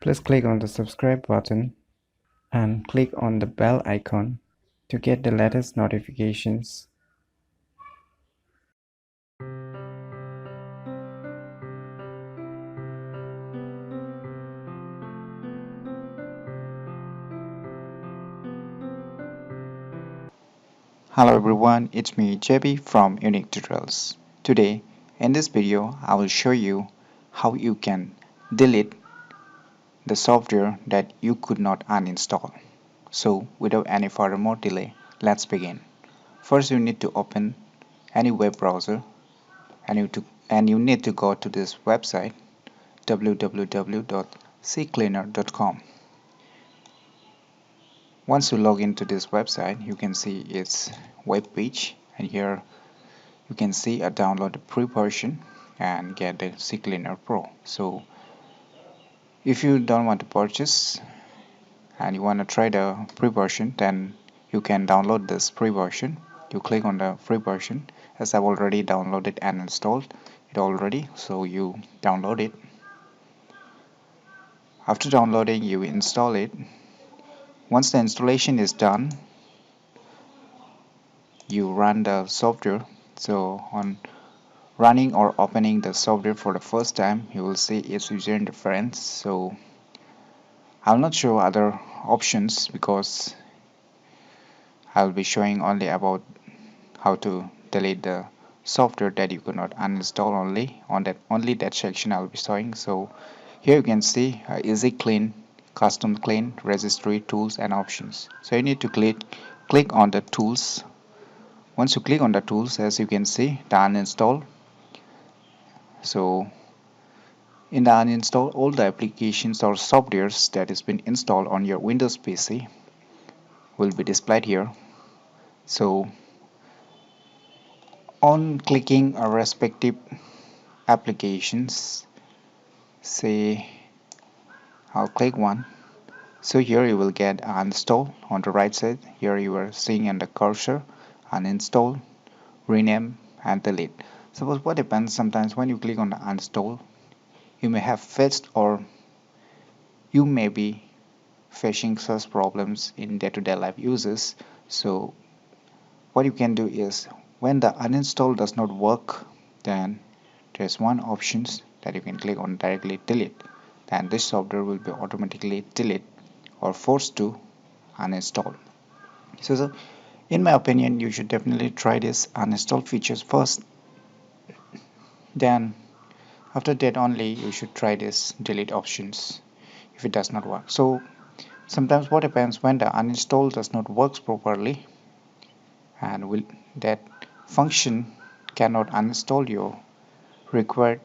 Please click on the subscribe button and click on the bell icon to get the latest notifications. Hello everyone, it's me JB from Unique Tutorials. Today, in this video, I will show you how you can delete the software that you could not uninstall. So, without any further more delay, let's begin. First, you need to open any web browser and you need to go to this website www.ccleaner.com. Once you log into this website, you can see its web page, and here you can see a download the free version and get the CCleaner Pro. So if you don't want to purchase and you want to try the free version, then you can download this free version. You click on the free version, as I've already downloaded and installed it already, so you download it. After downloading, you install it. Once the installation is done, you run the software. So on running or opening the software for the first time, you will see its user interface. So I'll not show other options because I'll be showing only about how to delete the software that you could not uninstall. Only that section I'll be showing. So here you can see easy clean, custom clean, registry, tools and options. So you need to click on the tools. Once you click on the tools, as you can see, the uninstall. So in the uninstall, all the applications or softwares that has been installed on your Windows PC will be displayed here. So on clicking a respective applications, say I'll click one. So here you will get uninstall on the right side. Here you are seeing on the cursor uninstall, rename and delete. Suppose what happens sometimes when you click on the uninstall, you may have faced or you may be facing such problems in day-to-day life uses. So what you can do is when the uninstall does not work, then there's one options that you can click on directly delete. Then this software will be automatically delete or forced to uninstall. So in my opinion, you should definitely try this uninstall features first. Then after that only you should try this delete options if it does not work. So sometimes what happens when the uninstall does not works properly and that function cannot uninstall your required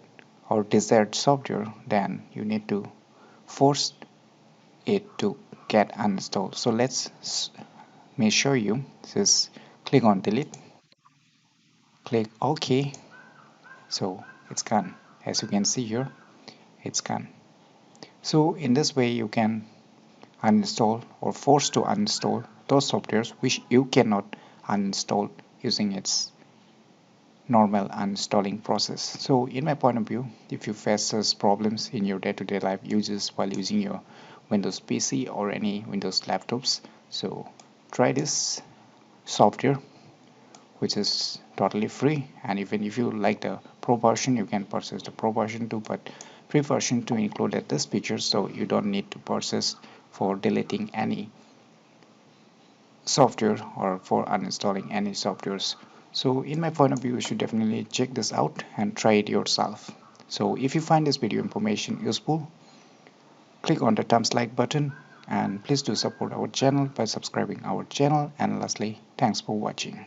or desired software, then you need to force it to get uninstalled. So me show you. Just click on delete, click OK. So it's gone. As you can see here, it's gone. So in this way you can uninstall or force to uninstall those softwares which you cannot uninstall using its normal uninstalling process. So in my point of view, if you face such problems in your day-to-day life uses while using your Windows PC or any Windows laptops, so try this software which is totally free, and even if you like the pro version, you can purchase the pro version too, but free version to include this feature, so you don't need to purchase for deleting any software or for uninstalling any softwares. So in my point of view, you should definitely check this out and try it yourself. So if you find this video information useful, click on the thumbs like button, and please do support our channel by subscribing our channel, and lastly, thanks for watching.